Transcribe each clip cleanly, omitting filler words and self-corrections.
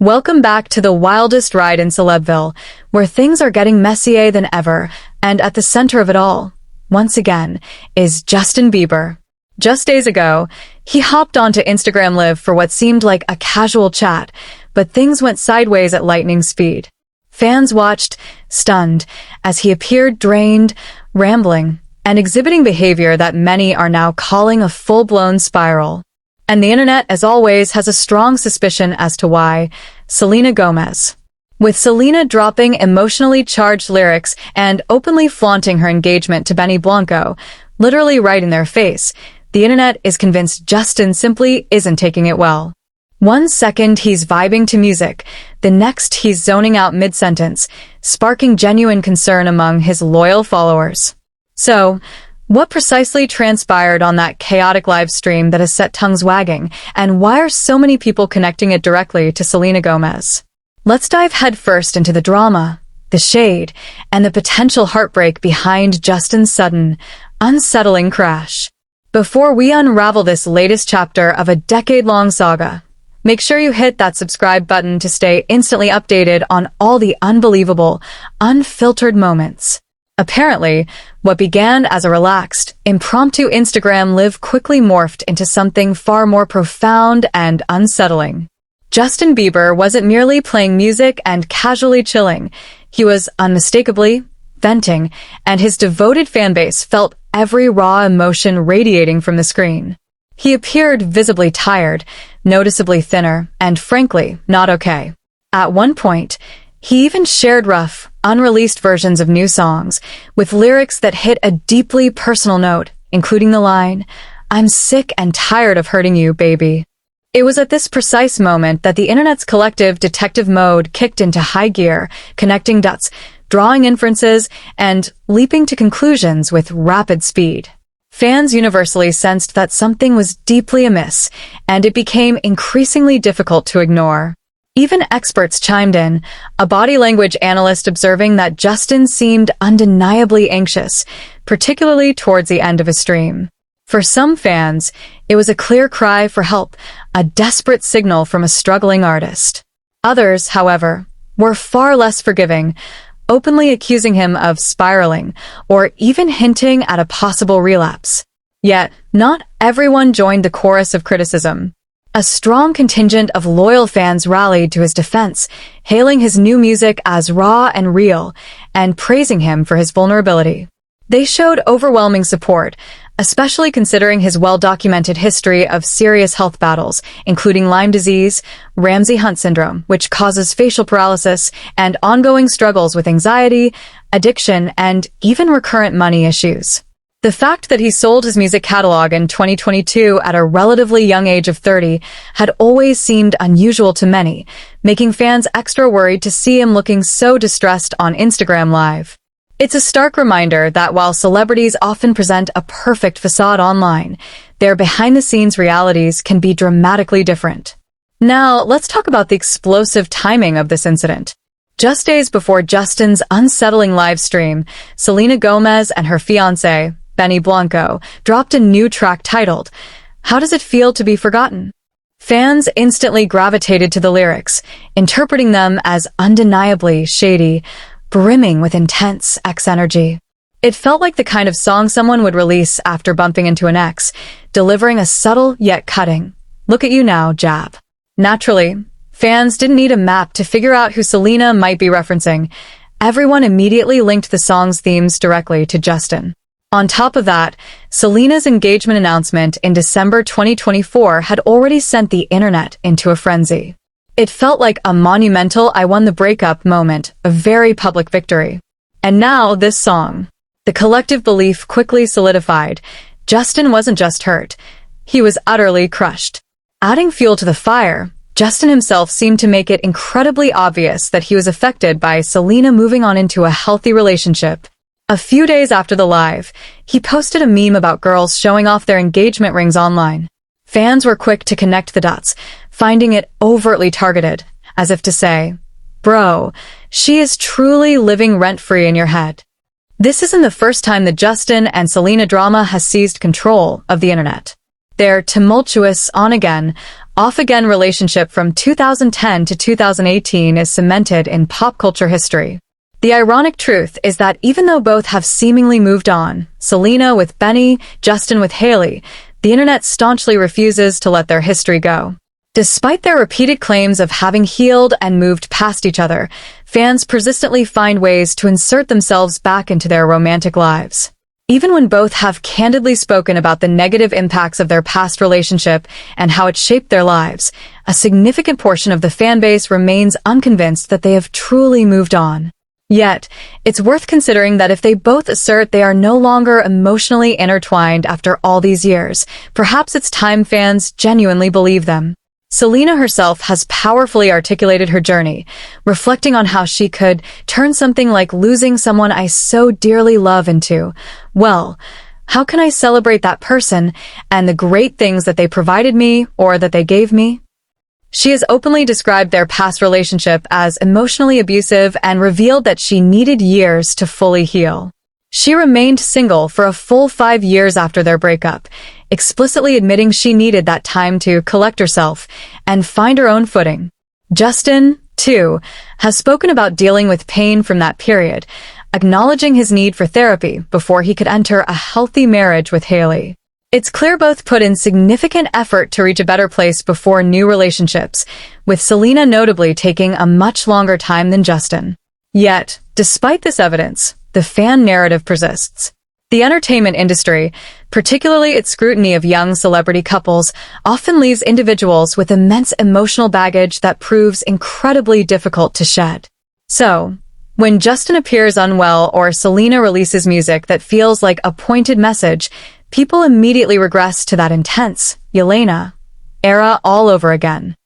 Welcome back to the wildest ride in Celebville, where things are getting messier than ever, and at the center of it all, once again, is Justin Bieber. Just days ago, he hopped onto Instagram Live for what seemed like a casual chat, but things went sideways at lightning speed. Fans watched, stunned, as he appeared drained, rambling, and exhibiting behavior that many are now calling a full-blown spiral. And the internet, as always, has a strong suspicion as to why. Selena Gomez. With Selena dropping emotionally charged lyrics and openly flaunting her engagement to Benny Blanco, literally right in their face, the internet is convinced Justin simply isn't taking it well. One second he's vibing to music, the next he's zoning out mid-sentence, sparking genuine concern among his loyal followers. So, what precisely transpired on that chaotic live stream that has set tongues wagging, and why are so many people connecting it directly to Selena Gomez? Let's dive headfirst into the drama, the shade, and the potential heartbreak behind Justin's sudden, unsettling crash. Before we unravel this latest chapter of a decade-long saga, make sure you hit that subscribe button to stay instantly updated on all the unbelievable, unfiltered moments. Apparently, what began as a relaxed, impromptu Instagram Live quickly morphed into something far more profound and unsettling. Justin Bieber wasn't merely playing music and casually chilling. He was unmistakably venting, and his devoted fanbase felt every raw emotion radiating from the screen. He appeared visibly tired, noticeably thinner, and frankly, not okay. At one point, he even shared rough, unreleased versions of new songs, with lyrics that hit a deeply personal note, including the line, "I'm sick and tired of hurting you, baby." It was at this precise moment that the internet's collective detective mode kicked into high gear, connecting dots, drawing inferences, and leaping to conclusions with rapid speed. Fans universally sensed that something was deeply amiss, and it became increasingly difficult to ignore. Even experts chimed in, a body language analyst observing that Justin seemed undeniably anxious, particularly towards the end of his stream. For some fans, it was a clear cry for help, a desperate signal from a struggling artist. Others, however, were far less forgiving, openly accusing him of spiraling, or even hinting at a possible relapse. Yet, not everyone joined the chorus of criticism. A strong contingent of loyal fans rallied to his defense, hailing his new music as raw and real, and praising him for his vulnerability. They showed overwhelming support, especially considering his well-documented history of serious health battles, including Lyme disease, Ramsay-Hunt syndrome, which causes facial paralysis, and ongoing struggles with anxiety, addiction, and even recurrent money issues. The fact that he sold his music catalog in 2022 at a relatively young age of 30 had always seemed unusual to many, making fans extra worried to see him looking so distressed on Instagram Live. It's a stark reminder that while celebrities often present a perfect facade online, their behind-the-scenes realities can be dramatically different. Now, let's talk about the explosive timing of this incident. Just days before Justin's unsettling live stream, Selena Gomez and her fiancé, Benny Blanco, dropped a new track titled, "How Does It Feel to Be Forgotten?" Fans instantly gravitated to the lyrics, interpreting them as undeniably shady, brimming with intense ex-energy. It felt like the kind of song someone would release after bumping into an ex, delivering a subtle yet cutting, "Look at you now" jab. Naturally, fans didn't need a map to figure out who Selena might be referencing. Everyone immediately linked the song's themes directly to Justin. On top of that, Selena's engagement announcement in December 2024 had already sent the internet into a frenzy. It felt like a monumental "I won the breakup" moment, a very public victory. And now this song. The collective belief quickly solidified. Justin wasn't just hurt. He was utterly crushed. Adding fuel to the fire, Justin himself seemed to make it incredibly obvious that he was affected by Selena moving on into a healthy relationship. A few days after the live, he posted a meme about girls showing off their engagement rings online. Fans were quick to connect the dots, finding it overtly targeted, as if to say, "Bro, she is truly living rent-free in your head." This isn't the first time the Justin and Selena drama has seized control of the internet. Their tumultuous on-again, off-again relationship from 2010 to 2018 is cemented in pop culture history. The ironic truth is that even though both have seemingly moved on, Selena with Benny, Justin with Hailey, the internet staunchly refuses to let their history go. Despite their repeated claims of having healed and moved past each other, fans persistently find ways to insert themselves back into their romantic lives. Even when both have candidly spoken about the negative impacts of their past relationship and how it shaped their lives, a significant portion of the fan base remains unconvinced that they have truly moved on. Yet, it's worth considering that if they both assert they are no longer emotionally intertwined after all these years, perhaps it's time fans genuinely believe them. Selena herself has powerfully articulated her journey, reflecting on how she could turn something like losing someone I so dearly love into, well, how can I celebrate that person and the great things that they provided me or that they gave me? She has openly described their past relationship as emotionally abusive and revealed that she needed years to fully heal. She remained single for a full 5 years after their breakup, explicitly admitting she needed that time to collect herself and find her own footing. Justin, too, has spoken about dealing with pain from that period, acknowledging his need for therapy before he could enter a healthy marriage with Hailey. It's clear both put in significant effort to reach a better place before new relationships, with Selena notably taking a much longer time than Justin. Yet, despite this evidence, the fan narrative persists. The entertainment industry, particularly its scrutiny of young celebrity couples, often leaves individuals with immense emotional baggage that proves incredibly difficult to shed. So, when Justin appears unwell or Selena releases music that feels like a pointed message, people immediately regress to that intense Selena era all over again.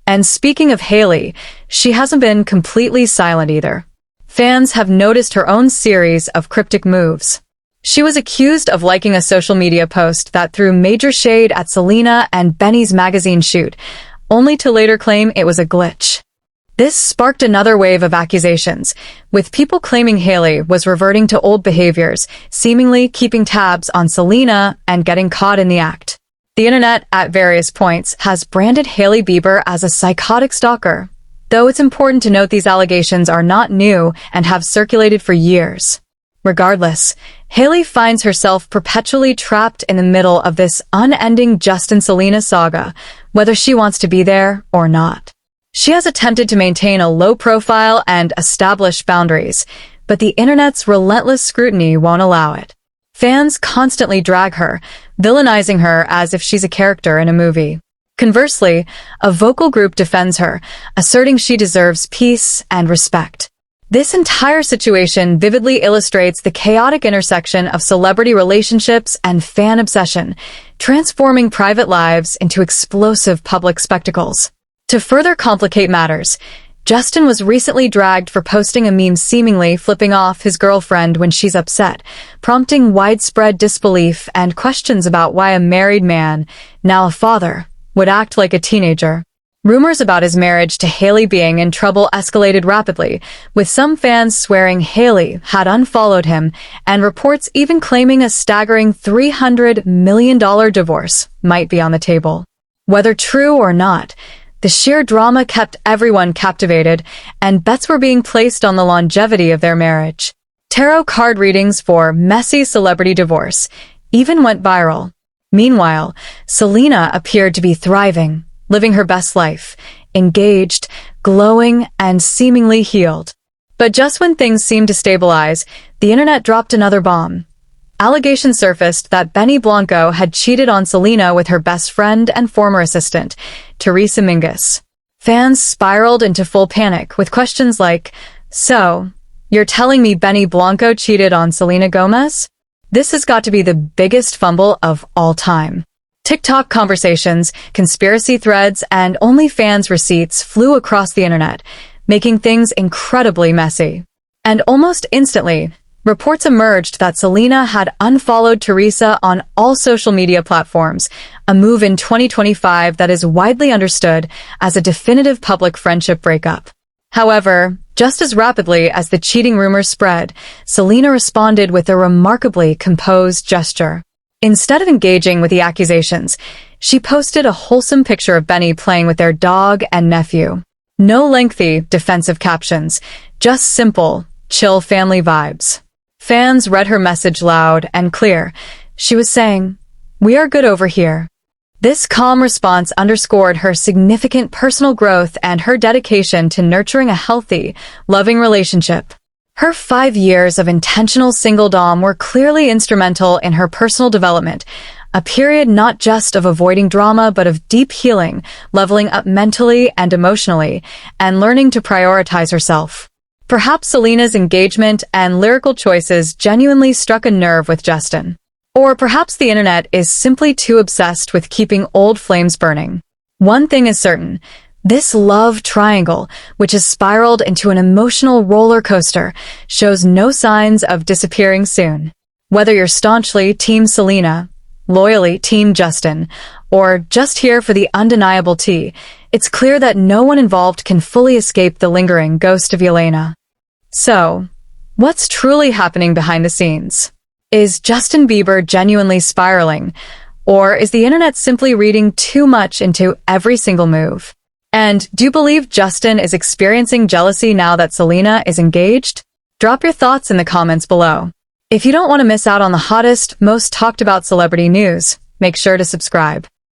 And speaking of Hailey, she hasn't been completely silent either. Fans have noticed her own series of cryptic moves. She was accused of liking a social media post that threw major shade at Selena and Benny's magazine shoot, only to later claim it was a glitch. This sparked another wave of accusations, with people claiming Hailey was reverting to old behaviors, seemingly keeping tabs on Selena and getting caught in the act. The internet, at various points, has branded Hailey Bieber as a psychotic stalker, though it's important to note these allegations are not new and have circulated for years. Regardless, Hailey finds herself perpetually trapped in the middle of this unending Justin-Selena saga, whether she wants to be there or not. She has attempted to maintain a low profile and establish boundaries, but the internet's relentless scrutiny won't allow it. Fans constantly drag her, villainizing her as if she's a character in a movie. Conversely, a vocal group defends her, asserting she deserves peace and respect. This entire situation vividly illustrates the chaotic intersection of celebrity relationships and fan obsession, transforming private lives into explosive public spectacles. To further complicate matters, Justin was recently dragged for posting a meme seemingly flipping off his girlfriend when she's upset, prompting widespread disbelief and questions about why a married man, now a father, would act like a teenager. Rumors about his marriage to Hailey being in trouble escalated rapidly, with some fans swearing Hailey had unfollowed him and reports even claiming a staggering $300 million divorce might be on the table. Whether true or not, the sheer drama kept everyone captivated, and bets were being placed on the longevity of their marriage. Tarot card readings for messy celebrity divorce even went viral. Meanwhile, Selena appeared to be thriving, living her best life, engaged, glowing, and seemingly healed. But just when things seemed to stabilize, the internet dropped another bomb. Allegations surfaced that Benny Blanco had cheated on Selena with her best friend and former assistant, Teresa Mingus. Fans spiraled into full panic with questions like, "So, you're telling me Benny Blanco cheated on Selena Gomez?" This has got to be the biggest fumble of all time. TikTok conversations, conspiracy threads, and OnlyFans receipts flew across the internet, making things incredibly messy. And almost instantly, reports emerged that Selena had unfollowed Teresa on all social media platforms, a move in 2025 that is widely understood as a definitive public friendship breakup. However, just as rapidly as the cheating rumors spread, Selena responded with a remarkably composed gesture. Instead of engaging with the accusations, she posted a wholesome picture of Benny playing with their dog and nephew. No lengthy, defensive captions, just simple, chill family vibes. Fans read her message loud and clear. She was saying, "We are good over here." This calm response underscored her significant personal growth and her dedication to nurturing a healthy, loving relationship. Her 5 years of intentional singledom were clearly instrumental in her personal development, a period not just of avoiding drama but of deep healing, leveling up mentally and emotionally, and learning to prioritize herself. Perhaps Selena's engagement and lyrical choices genuinely struck a nerve with Justin. Or perhaps the internet is simply too obsessed with keeping old flames burning. One thing is certain, this love triangle, which has spiraled into an emotional roller coaster, shows no signs of disappearing soon. Whether you're staunchly Team Selena, loyally Team Justin, or just here for the undeniable tea, it's clear that no one involved can fully escape the lingering ghost of Selena. So, what's truly happening behind the scenes? Is Justin Bieber genuinely spiraling, or is the internet simply reading too much into every single move? And do you believe Justin is experiencing jealousy now that Selena is engaged? Drop your thoughts in the comments below. If you don't want to miss out on the hottest, most talked about celebrity news, make sure to subscribe.